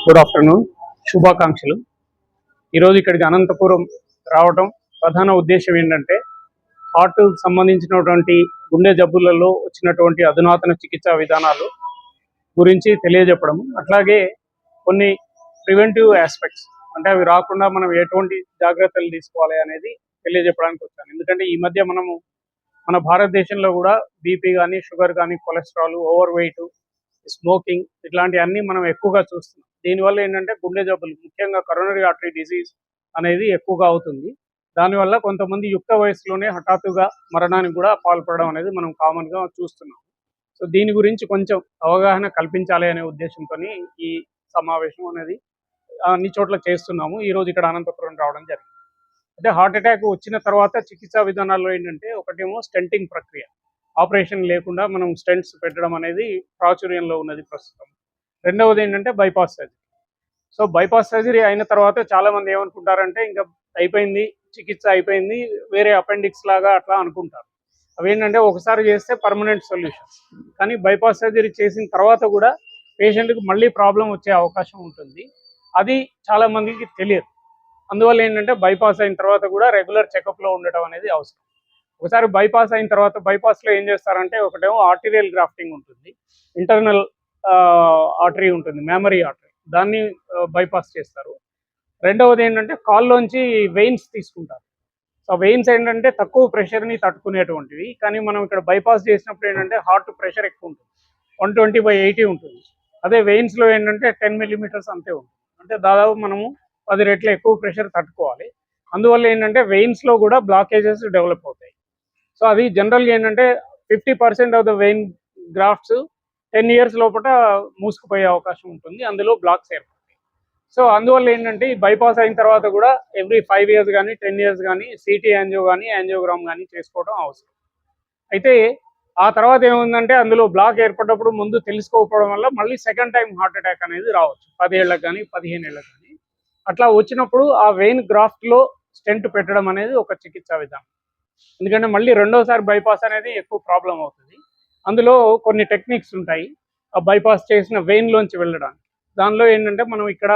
Good afternoon, శుభాకాంక్షలు. ఈరోజు ఇక్కడికి అనంతపురం రావడం ప్రధాన ఉద్దేశం ఏంటంటే హార్ట్ సంబంధించినటువంటి గుండె జబ్బులలో వచ్చినటువంటి అధునాతన చికిత్సా విధానాలు గురించి తెలియజెప్పడం, అట్లాగే కొన్ని ప్రివెంటివ్ ఆస్పెక్ట్స్ అంటే అవి రాకుండా మనం ఎటువంటి జాగ్రత్తలు తీసుకోవాలి అనేది తెలియజెప్పడానికి వచ్చాను. ఎందుకంటే ఈ మధ్య మన భారతదేశంలో కూడా బీపీ కానీ, షుగర్ కానీ, కొలెస్ట్రాల్, ఓవర్ వెయిట్, స్మోకింగ్ ఇట్లాంటివన్నీ మనం ఎక్కువగా చూస్తున్నాం. దీనివల్ల ఏంటంటే గుండె జబ్బులు, ముఖ్యంగా కరోనరీ ఆర్టరీ డిసీజ్ అనేది ఎక్కువగా అవుతుంది. దానివల్ల కొంతమంది యుక్త వయసులోనే హఠాత్తుగా మరణానికి కూడా పాల్పడడం అనేది మనం కామన్గా చూస్తున్నాం. సో దీని గురించి కొంచెం అవగాహన కల్పించాలి అనే ఉద్దేశంతో ఈ సమావేశం అనేది అన్ని చోట్ల చేస్తున్నాము. ఈరోజు ఇక్కడ అనంతపురం రావడం జరిగింది. అంటే హార్ట్ అటాక్ వచ్చిన తర్వాత చికిత్సా విధానాల్లో ఏంటంటే ఒకటేమో స్టెంటింగ్ ప్రక్రియ, ఆపరేషన్ లేకుండా మనం స్టెంట్స్ పెట్టడం అనేది ప్రాచుర్యంలో ఉన్నది ప్రస్తుతం. రెండవది ఏంటంటే bypass surgery. So bypass surgery అయిన తర్వాత చాలామంది ఏమనుకుంటారంటే ఇంకా అయిపోయింది, చికిత్స అయిపోయింది, వేరే అపెండిక్స్ లాగా అట్లా అనుకుంటారు. అవేంటంటే ఒకసారి చేస్తే పర్మనెంట్ సొల్యూషన్. కానీ బైపాస్ సర్జరీ చేసిన తర్వాత కూడా పేషెంట్కి మళ్ళీ ప్రాబ్లం వచ్చే అవకాశం ఉంటుంది. అది చాలామందికి తెలియదు. అందువల్ల ఏంటంటే బైపాస్ అయిన తర్వాత కూడా రెగ్యులర్ చెకప్లో ఉండటం అనేది అవసరం. ఒకసారి బైపాస్ అయిన తర్వాత బైపాస్లో ఏం చేస్తారంటే ఒకటేమో ఆర్టీరియల్ గ్రాఫ్టింగ్ ఉంటుంది, ఇంటర్నల్ ఆర్టరీ ఉంటుంది, మెమరీ ఆర్టరీ, దాన్ని బైపాస్ చేస్తారు. రెండవది ఏంటంటే కాల్లోంచి వెయిన్స్ తీసుకుంటారు. సో వెయిన్స్ ఏంటంటే తక్కువ ప్రెషర్ని తట్టుకునేటువంటివి. కానీ మనం ఇక్కడ బైపాస్ చేసినప్పుడు ఏంటంటే హార్ట్ ప్రెషర్ ఎక్కువ ఉంటుంది, 120/80 ఉంటుంది. అదే వెయిన్స్లో ఏంటంటే 10 మిల్లీమీటర్స్ అంతే ఉంటుంది. అంటే దాదాపు మనము 10 రెట్లు ఎక్కువ ప్రెషర్ తట్టుకోవాలి. అందువల్ల ఏంటంటే వెయిన్స్లో కూడా బ్లాకేజెస్ డెవలప్ అవుతాయి. సో అది జనరల్గా ఏంటంటే 50% of the vein grafts 10 years లోపల మూసుకుపోయే అవకాశం ఉంటుంది, అందులో బ్లాక్స్ ఏర్పడతాయి. సో అందువల్ల ఏంటంటే ఈ బైపాస్ అయిన తర్వాత కూడా ఎవ్రీ 5 ఇయర్స్ కానీ 10 ఇయర్స్ కానీ సిటీ యాంజియో కానీ యాంజియోగ్రామ్ కానీ చేసుకోవడం అవసరం. అయితే ఆ తర్వాత ఏముందంటే అందులో బ్లాక్ ఏర్పడినప్పుడు ముందు తెలుసుకోకపోవడం వల్ల మళ్ళీ సెకండ్ టైం హార్ట్ అటాక్ అనేది రావచ్చు, 10 ఏళ్ళకి కానీ 15 ఏళ్ళకి కానీ. అట్లా వచ్చినప్పుడు ఆ వెయిన్ గ్రాఫ్ట్లో స్టెంట్ పెట్టడం అనేది ఒక చికిత్సా విధానం. ఎందుకంటే మళ్ళీ రెండోసారి బైపాస్ అనేది ఎక్కువ ప్రాబ్లం అవుతుంది. అందులో కొన్ని టెక్నిక్స్ ఉంటాయి ఆ బైపాస్ చేసిన వెయిన్లోంచి వెళ్ళడానికి. దానిలో ఏంటంటే మనం ఇక్కడ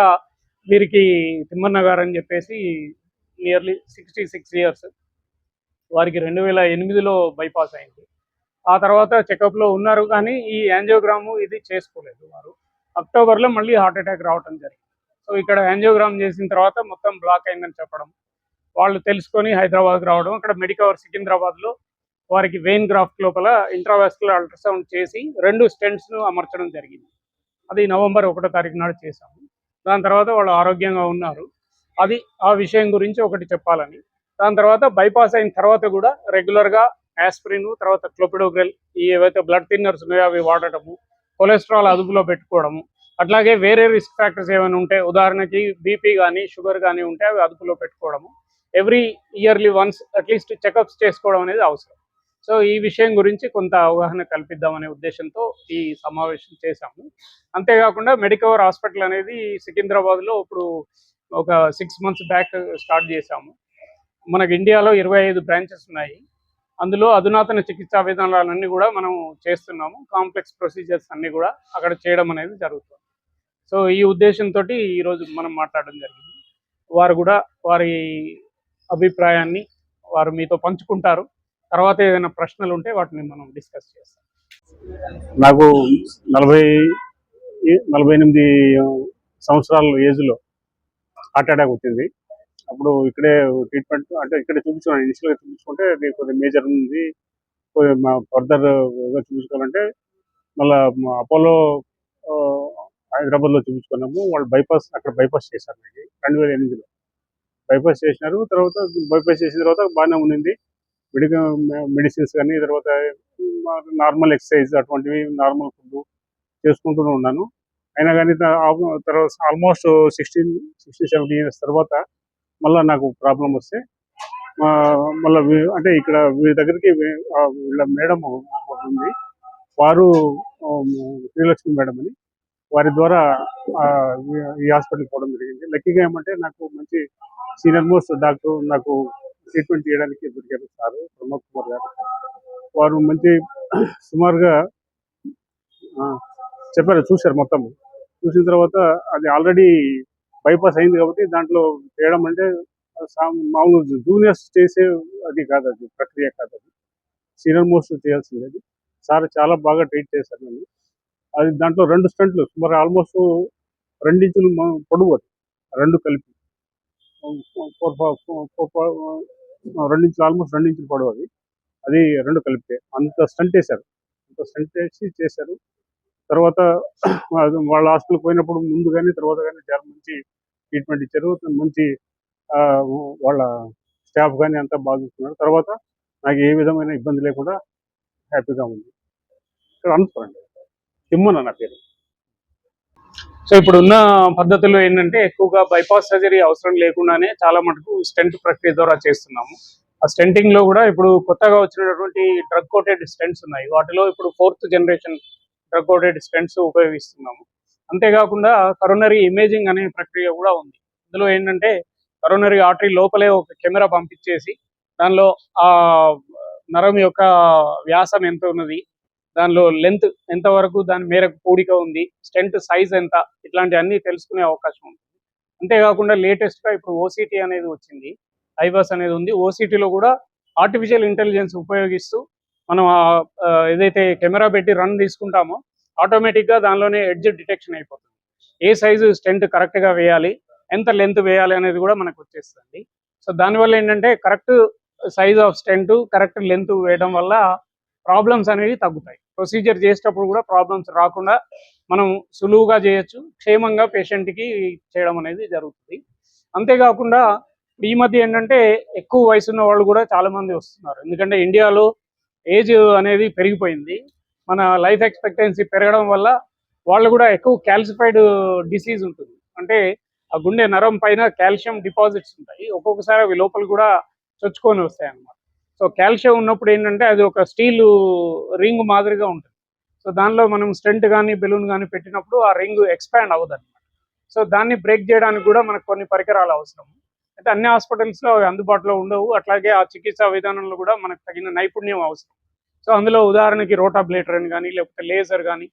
వీరికి తిమ్మన్న గారు అని చెప్పేసి నియర్లీ 66 ఇయర్స్, వారికి 2008లో బైపాస్ అయింది. ఆ తర్వాత చెకప్లో ఉన్నారు, కానీ ఈ యాంజియోగ్రాము ఇది చేసుకోలేదు. వారు అక్టోబర్లో మళ్ళీ హార్ట్ అటాక్ రావడం జరిగింది. సో ఇక్కడ యాంజియోగ్రామ్ చేసిన తర్వాత మొత్తం బ్లాక్ అయిందని చెప్పడం, వాళ్ళు తెలుసుకొని హైదరాబాద్కి రావడం, అక్కడ మెడికవర్ సికింద్రాబాద్లో వారికి వెయిన్ గ్రాఫ్ట్ లోపల ఇంట్రావాస్కులర్ అల్ట్రాసౌండ్ చేసి 2 స్టెంట్స్ను అమర్చడం జరిగింది. అది నవంబర్ 1వ తారీఖు నాడు చేశాము. దాని తర్వాత వాళ్ళు ఆరోగ్యంగా ఉన్నారు. అది ఆ విషయం గురించి ఒకటి చెప్పాలని. దాని తర్వాత బైపాస్ అయిన తర్వాత కూడా రెగ్యులర్గా యాస్పిరిన్, తర్వాత క్లోపిడోగ్రెల్, ఈ ఏవైతే బ్లడ్ థిన్నర్స్ ఉన్నాయో అవి వాడటము, కొలెస్ట్రాల్ అదుపులో పెట్టుకోవడము, అట్లాగే వేరే రిస్క్ ఫ్యాక్టర్స్ ఏమైనా ఉంటే, ఉదాహరణకి బీపీ కానీ షుగర్ కానీ ఉంటే అవి అదుపులో పెట్టుకోవడము, every yearly once at least checkups చేసుకోవడం అనేది అవసరం. సో ఈ విషయం గురించి కొంత అవగాహన కల్పిద్దామనే ఉద్దేశంతో ఈ సమావేశం చేశాము. అంతేకాకుండా మెడికవర్ హాస్పిటల్ అనేది సికింద్రాబాద్లో ఇప్పుడు ఒక 6 months బ్యాక్ స్టార్ట్ చేశాము. మనకు ఇండియాలో 25 బ్రాంచెస్ ఉన్నాయి. అందులో అధునాతన చికిత్సా విధానాలన్నీ కూడా మనం చేస్తున్నాము. కాంప్లెక్స్ ప్రొసీజర్స్ అన్నీ కూడా అక్కడ చేయడం అనేది జరుగుతుంది. సో ఈ ఉద్దేశంతో ఈరోజు మనం మాట్లాడడం జరిగింది. వారు కూడా వారి అభిప్రాయాన్ని వారు మీతో పంచుకుంటారు. తర్వాత ఏదైనా ప్రశ్నలు ఉంటే వాటిని మనం డిస్కస్ చేస్తాం. నాకు 48 సంవత్సరాల ఏజ్లో హార్ట్ అటాక్ వచ్చింది. అప్పుడు ఇక్కడే ట్రీట్మెంట్ అంటే ఇక్కడే చూపించుకున్నాను. ఇనిషియల్గా చూపించుకుంటే కొద్దిగా మేజర్ ఉంది, ఫర్దర్గా చూపించుకోవాలంటే మళ్ళీ అపోలో హైదరాబాద్లో చూపించుకున్నాము. వాళ్ళు అక్కడ బైపాస్ చేశారు. నాకు 2008లో బైపాస్ చేసినారు. తర్వాత బైపాస్ చేసిన తర్వాత బాగానే ఉండింది. మెడిసిన్స్ కానీ, తర్వాత నార్మల్ ఎక్సర్సైజ్ అటువంటివి, నార్మల్ ఫుడ్ చేసుకుంటూనే ఉన్నాను. అయినా కానీ తర్వాత ఆల్మోస్ట్ 16-17 ఇయర్స్ తర్వాత మళ్ళీ నాకు ప్రాబ్లం వస్తే మళ్ళీ అంటే ఇక్కడ వీరి దగ్గరికి వీళ్ళ మేడం ఉంది, వారు శ్రీలక్ష్మి మేడం అని, వారి ద్వారా ఈ హాస్పిటల్కి పోవడం జరిగింది. లక్కీగా ఏమంటే నాకు మంచి సీనియర్ మోస్ట్ డాక్టర్ నాకు ట్రీట్మెంట్ చేయడానికి దొరికారు, సార్ ప్రమోద్ కుమార్ గారు. వారు మంచి సుమారుగా చెప్పారు, చూశారు మొత్తం. చూసిన తర్వాత అది ఆల్రెడీ బైపాస్ అయింది కాబట్టి దాంట్లో చేయడం అంటే మామూలు జూనియర్స్ చేసే అది కాదు, అది ప్రక్రియ కాదు, అది సీనియర్ మోస్ట్ చేయాల్సింది. అది సార్ చాలా బాగా ట్రీట్ చేశారు నన్ను. అది దాంట్లో 2 స్టంట్లు సుమారు ఆల్మోస్ట్ 2 ఇంచులు పొడవు, అది 2 కలిపి 2 ఇంచులు, ఆల్మోస్ట్ 2 ఇంచులు పొడవు, అది 2 కలిపితే అంత స్టంట్ వేశారు. అంత స్టంట్ వేసి చేశారు. తర్వాత వాళ్ళ హాస్పిటల్కి పోయినప్పుడు ముందు కానీ తర్వాత కానీ చాలా మంచి ట్రీట్మెంట్ ఇచ్చారు. మంచి ఆ, వాళ్ళ స్టాఫ్ కానీ అంతా బాగా చూస్తున్నారు. తర్వాత నాకు ఏ విధమైన ఇబ్బంది లేకుండా హ్యాపీగా ఉంది. ఇక్కడ అనుకోండి, తిమ్మన నా పేరు. సో ఇప్పుడు ఉన్న పద్ధతుల్లో ఏంటంటే ఎక్కువగా బైపాస్ సర్జరీ అవసరం లేకుండానే చాలా మటుకు స్టెంట్ ప్రక్రియ ద్వారా చేస్తున్నాము. ఆ స్టెంటింగ్ లో కూడా ఇప్పుడు కొత్తగా వచ్చినటువంటి డ్రగ్ కోటెడ్ స్టెంట్స్ ఉన్నాయి. వాటిలో ఇప్పుడు 4th generation drug coated stents ఉపయోగిస్తున్నాము. అంతేకాకుండా కరోనరీ ఇమేజింగ్ అనే ప్రక్రియ కూడా ఉంది. ఇందులో ఏంటంటే కరోనరీ ఆర్టరీ లోపలే ఒక కెమెరా పంపించేసి దానిలో ఆ నరం యొక్క వ్యాసం ఎంత ఉన్నది, దానిలో లెంత్ ఎంత వరకు దాని మేరకు కూడిక ఉంది, స్టెంట్ సైజ్ ఎంత, ఇట్లాంటి అన్ని తెలుసుకునే అవకాశం ఉంది. అంతేకాకుండా లేటెస్ట్గా ఇప్పుడు ఓసిటీ అనేది వచ్చింది, ఐబస్ అనేది ఉంది. ఓసిటీలో కూడా ఆర్టిఫిషియల్ ఇంటెలిజెన్స్ ఉపయోగిస్తూ మనం ఏదైతే కెమెరా పెట్టి రన్ తీసుకుంటామో ఆటోమేటిక్గా దానిలోనే ఎడ్జ్ డిటెక్షన్ అయిపోతుంది. ఏ సైజు స్టెంట్ కరెక్ట్గా వేయాలి, ఎంత లెంత్ వేయాలి అనేది కూడా మనకు వచ్చేస్తుంది. సో దానివల్ల ఏంటంటే correct size of stent, correct length వేయడం వల్ల ప్రాబ్లమ్స్ అనేవి తగ్గుతాయి. ప్రొసీజర్ చేసేటప్పుడు కూడా ప్రాబ్లమ్స్ రాకుండా మనం సులువుగా చేయొచ్చు, క్షేమంగా పేషెంట్కి చేయడం అనేది జరుగుతుంది. అంతేకాకుండా ఈ మధ్య ఏంటంటే ఎక్కువ వయసు ఉన్న వాళ్ళు కూడా చాలామంది వస్తున్నారు. ఎందుకంటే ఇండియాలో ఏజ్ అనేది పెరిగిపోయింది. మన లైఫ్ ఎక్స్పెక్టెన్సీ పెరగడం వల్ల వాళ్ళు కూడా ఎక్కువ క్యాల్సిఫైడ్ డిసీజ్ ఉంటుంది. అంటే ఆ గుండె నరం పైన కాల్షియం డిపాజిట్స్ ఉంటాయి. ఒక్కొక్కసారి అవి లోపల కూడా చొచ్చుకొని వస్తాయి అన్నమాట. సో కాల్షియం ఉన్నప్పుడు ఏంటంటే అది ఒక స్టీల్ రింగ్ మాదిరిగా ఉంటుంది. సో దానిలో మనం స్టెంట్ కానీ బెలూన్ కానీ పెట్టినప్పుడు ఆ రింగ్ ఎక్స్పాండ్ అవ్వదు అనమాట. సో దాన్ని బ్రేక్ చేయడానికి కూడా మనకు కొన్ని పరికరాలు అవసరం. అయితే అన్ని హాస్పిటల్స్లో అవి అందుబాటులో ఉండవు. అట్లాగే ఆ చికిత్సా విధానంలో కూడా మనకు తగిన నైపుణ్యం అవసరం. సో అందులో ఉదాహరణకి రోటాబ్లేటర్ అని కానీ, లేకపోతే లేజర్ కానీ,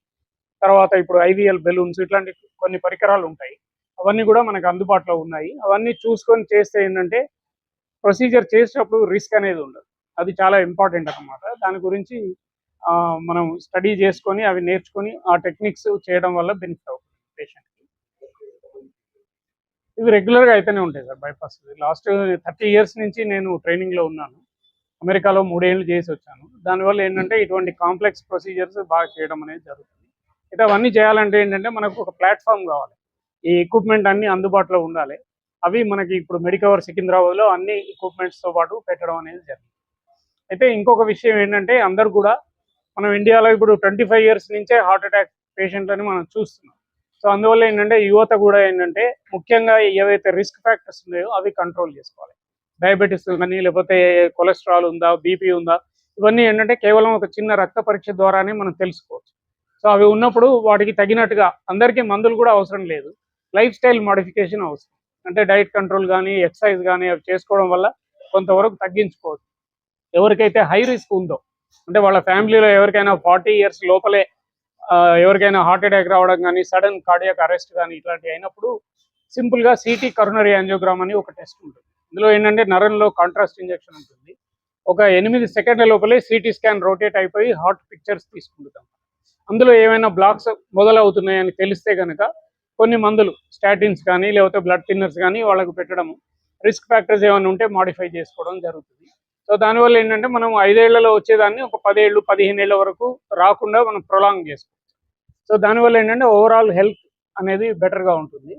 తర్వాత ఇప్పుడు ఐవిఎల్ బెలూన్స్, ఇట్లాంటి కొన్ని పరికరాలు ఉంటాయి. అవన్నీ కూడా మనకు అందుబాటులో ఉన్నాయి. అవన్నీ చూసుకొని చేస్తే ఏంటంటే ప్రొసీజర్ చేసేటప్పుడు రిస్క్ అనేది ఉండదు. అది చాలా ఇంపార్టెంట్ అన్నమాట. దాని గురించి మనం స్టడీ చేసుకొని అవి నేర్చుకొని ఆ టెక్నిక్స్ చేయడం వల్ల బెనిఫిట్ అవుతుంది పేషెంట్కి. ఇవి రెగ్యులర్గా అయితేనే ఉంటాయి సార్ బైపాస్. లాస్ట్ 30 years నుంచి నేను ట్రైనింగ్లో ఉన్నాను. అమెరికాలో 3 ఏళ్ళు చేసి వచ్చాను. దానివల్ల ఏంటంటే ఇటువంటి కాంప్లెక్స్ ప్రొసీజర్స్ బాగా చేయడం అనేది జరుగుతుంది. అయితే అవన్నీ చేయాలంటే ఏంటంటే మనకు ఒక ప్లాట్ఫామ్ కావాలి. ఈ ఎక్విప్మెంట్ అన్నీ అందుబాటులో ఉండాలి. అవి మనకి ఇప్పుడు మెడికవర్ సికింద్రాబాద్లో అన్ని ఎక్విప్మెంట్స్తో పాటు పెట్టడం అనేది జరిగింది. అయితే ఇంకొక విషయం ఏంటంటే అందరు కూడా మనం ఇండియాలో ఇప్పుడు 25 years నుంచే హార్ట్ అటాక్ పేషెంట్లని మనం చూస్తున్నాం. సో అందువల్ల ఏంటంటే యువత కూడా ఏంటంటే ముఖ్యంగా ఏవైతే రిస్క్ ఫ్యాక్టర్స్ ఉన్నాయో అవి కంట్రోల్ చేసుకోవాలి. డయాబెటీస్ కానీ, లేకపోతే కొలెస్ట్రాల్ ఉందా, బీపీ ఉందా, ఇవన్నీ ఏంటంటే కేవలం ఒక చిన్న రక్త పరీక్ష ద్వారానే మనం తెలుసుకోవచ్చు. సో అవి ఉన్నప్పుడు వాటికి తగినట్టుగా అందరికీ మందులు కూడా అవసరం లేదు, లైఫ్ స్టైల్ మోడిఫికేషన్ అవసరం. అంటే డైట్ కంట్రోల్ కానీ, ఎక్సర్సైజ్ కానీ అవి చేసుకోవడం వల్ల కొంతవరకు తగ్గించుకోవచ్చు. ఎవరికైతే హై రిస్క్ ఉందో, అంటే వాళ్ళ ఫ్యామిలీలో ఎవరికైనా 40 years లోపలే ఎవరికైనా హార్ట్ అటాక్ రావడం కానీ, సడన్ కార్డియాక్ అరెస్ట్ కానీ ఇట్లాంటివి అయినప్పుడు సింపుల్గా సిటీ కరోనరీ యాంజియోగ్రామ్ అని ఒక టెస్ట్ ఉంటుంది. ఇందులో ఏంటంటే నరంలో కాంట్రాస్ట్ ఇంజెక్షన్ ఉంటుంది. ఒక 8 సెకండ్ల లోపలే సిటీ స్కాన్ రొటేట్ అయిపోయి హార్ట్ పిక్చర్స్ తీసుకుంటాం. అందులో ఏమైనా బ్లాక్స్ మొదలవుతున్నాయని తెలిస్తే కనుక కొన్ని మందులు, స్టాటిన్స్ కానీ లేకపోతే బ్లడ్ థిన్నర్స్ కానీ వాళ్ళకు పెట్టడం, రిస్క్ ఫ్యాక్టర్స్ ఏమైనా ఉంటే మాడిఫై చేసుకోవడం జరుగుతుంది. సో దానివల్ల ఏంటంటే మనం 5 ఏళ్లలో వచ్చేదాన్ని ఒక 10 ఏళ్ళు 15 ఏళ్ల వరకు రాకుండా మనం ప్రొలాంగ్ చేసుకోవచ్చు. సో దానివల్ల ఏంటంటే ఓవరాల్ హెల్త్ అనేది బెటర్గా ఉంటుంది.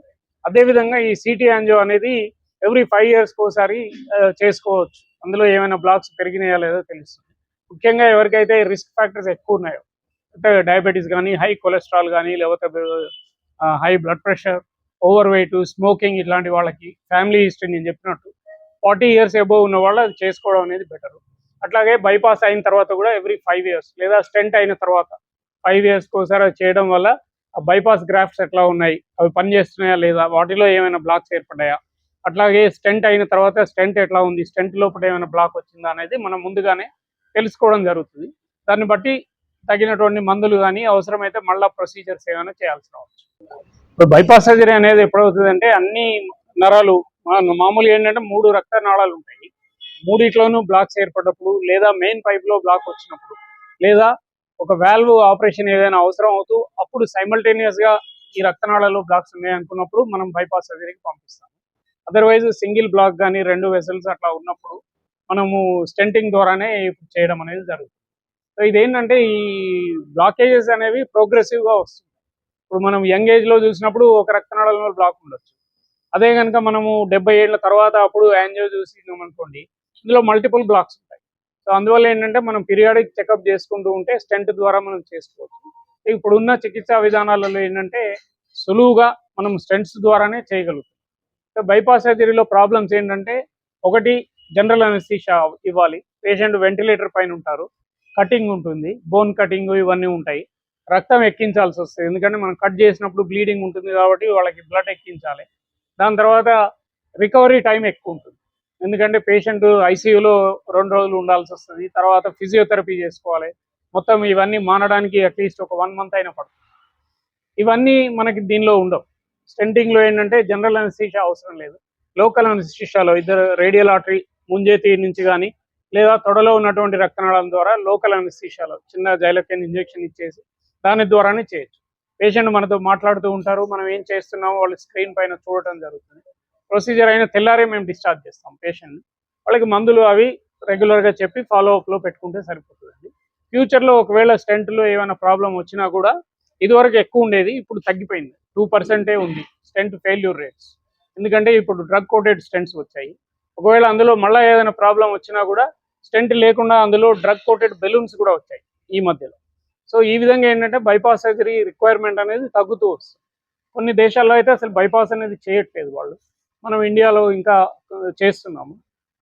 అదేవిధంగా ఈ సిటీ యాంజియో అనేది ఎవ్రీ 5 yearsకి ఒకసారి చేసుకోవచ్చు. అందులో ఏమైనా బ్లాక్స్ పెరిగినాయా లేదో తెలుస్తుంది. ముఖ్యంగా ఎవరికైతే రిస్క్ ఫ్యాక్టర్స్ ఎక్కువ ఉన్నాయో, అంటే డయాబెటీస్ కానీ, హై కొలెస్ట్రాల్ కానీ, లేకపోతే high blood pressure, over weight, smoking, ఇట్లాంటి వాళ్ళకి ఫ్యామిలీ హిస్టరీ నేను చెప్పినట్టు 40 years అబోవ్ ఉన్న వాళ్ళు అది చేసుకోవడం అనేది బెటర్. అట్లాగే బైపాస్ అయిన తర్వాత కూడా ఎవ్రీ 5 years లేదా స్టెంట్ అయిన తర్వాత 5 yearsకి ఒకసారి అది చేయడం వల్ల ఆ బైపాస్ గ్రాఫ్ట్స్ ఎట్లా ఉన్నాయి, అవి పనిచేస్తున్నాయా లేదా, వాటిలో ఏమైనా బ్లాక్స్ ఏర్పడ్డాయా, అట్లాగే స్టెంట్ అయిన తర్వాత స్టెంట్ ఎట్లా ఉంది, స్టెంట్ లోపల ఏమైనా బ్లాక్ వచ్చిందా అనేది మనం ముందుగానే తెలుసుకోవడం జరుగుతుంది. దాన్ని బట్టి తగినటువంటి మందులు కానీ అవసరమైతే మళ్ళీ ప్రొసీజర్స్ ఏమైనా చేయాల్సి రావచ్చు. ఇప్పుడు బైపాస్ సర్జరీ అనేది ఎప్పుడవుతుందంటే అన్ని నరాలు మామూలుగా ఏంటంటే 3 రక్త నాళాలు ఉంటాయి. మూడిట్లోనూ బ్లాక్స్ ఏర్పడినప్పుడు, లేదా మెయిన్ పైప్ లో బ్లాక్ వచ్చినప్పుడు, లేదా ఒక వాల్వ్ ఆపరేషన్ ఏదైనా అవసరం అవుతూ అప్పుడు సైమల్టేనియస్ గా ఈ రక్తనాళాల్లో బ్లాక్స్ ఉన్నాయి అనుకున్నప్పుడు మనం బైపాస్ సర్జరీకి పంపిస్తాం. అదర్వైజ్ సింగిల్ బ్లాక్ కానీ 2 వెసల్స్ అట్లా ఉన్నప్పుడు మనము స్టెంటింగ్ ద్వారానే చేయడం అనేది జరుగుతుంది. సో ఇదేంటంటే ఈ బ్లాకేజెస్ అనేవి ప్రోగ్రెసివ్ గా వస్తుంది. ఇప్పుడు మనం యంగ్ ఏజ్ లో చూసినప్పుడు ఒక రక్తనాళంలో బ్లాక్ ఉండొచ్చు. అదే కనుక మనము 70 ఏళ్ల తర్వాత అప్పుడు యాంజియో చూసినాం అనుకోండి, ఇందులో మల్టిపుల్ బ్లాక్స్ ఉంటాయి. సో అందువల్ల ఏంటంటే మనం పీరియాడిక్ చెకప్ చేసుకుంటూ ఉంటే స్టెంట్ ద్వారా మనం చేసుకోవచ్చు. ఇప్పుడున్న చికిత్సా విధానాలలో ఏంటంటే సులువుగా మనం స్టెంట్స్ ద్వారానే చేయగలుగుతాం. సో బైపాస్ సర్జరీలో ప్రాబ్లమ్స్ ఏంటంటే, ఒకటి జనరల్ అనెస్థీషియా ఇవ్వాలి, పేషెంట్ వెంటిలేటర్ పైన ఉంటారు, కటింగ్ ఉంటుంది, బోన్ కటింగ్ ఇవన్నీ ఉంటాయి, రక్తం ఎక్కించాల్సి వస్తుంది, ఎందుకంటే మనం కట్ చేసినప్పుడు బ్లీడింగ్ ఉంటుంది కాబట్టి వాళ్ళకి బ్లడ్ ఎక్కించాలి. దాని తర్వాత రికవరీ టైం ఎక్కువ ఉంటుంది, ఎందుకంటే పేషెంట్ ఐసీయూలో 2 రోజులు ఉండాల్సి వస్తుంది, తర్వాత ఫిజియోథెరపీ చేసుకోవాలి, మొత్తం ఇవన్నీ మానడానికి అట్లీస్ట్ ఒక 1 మంత్ అయినా పడుతుంది. ఇవన్నీ మనకి దీనిలో ఉండవు. స్టెంటింగ్లో ఏంటంటే జనరల్ అనెస్థీషియా అవసరం లేదు. లోకల్ అనెస్థీషియాలో ఇద్దరు రేడియల్ ఆర్టరీ ముంజేతి నుంచి కానీ లేదా తొడలో ఉన్నటువంటి రక్తనాళం ద్వారా లోకల్ అనెస్థీషియాలో చిన్న జైలకెన్ ఇంజెక్షన్ ఇచ్చేసి దాని ద్వారానే చేయొచ్చు. పేషెంట్ మనతో మాట్లాడుతూ ఉంటారు, మనం ఏం చేస్తున్నామో వాళ్ళు స్క్రీన్ పైన చూడటం జరుగుతుంది. ప్రొసీజర్ అయిన తెల్లారే మేము డిశ్చార్జ్ చేస్తాం పేషెంట్ని. వాళ్ళకి మందులు అవి రెగ్యులర్గా చెప్పి ఫాలోఅప్లో పెట్టుకుంటే సరిపోతుందండి. ఫ్యూచర్లో ఒకవేళ స్టెంట్లో ఏమైనా ప్రాబ్లం వచ్చినా కూడా, ఇదివరకు ఎక్కువ ఉండేది, ఇప్పుడు తగ్గిపోయింది, 2% ఉంది స్టెంట్ ఫెయిల్యూర్ రేట్స్. ఎందుకంటే ఇప్పుడు డ్రగ్ కోటెడ్ స్టెంట్స్ వచ్చాయి. ఒకవేళ అందులో మళ్ళీ ఏదైనా ప్రాబ్లం వచ్చినా కూడా స్టెంట్ లేకుండా అందులో డ్రగ్ కోటెడ్ బెలూన్స్ కూడా వచ్చాయి ఈ మధ్యలో. సో ఈ విధంగా ఏంటంటే బైపాస్ సర్జరీ రిక్వైర్మెంట్ అనేది తగ్గుతూ వస్తుంది. కొన్ని దేశాల్లో అయితే అసలు బైపాస్ అనేది చేయట్లేదు వాళ్ళు, మనం ఇండియాలో ఇంకా చేస్తున్నాము.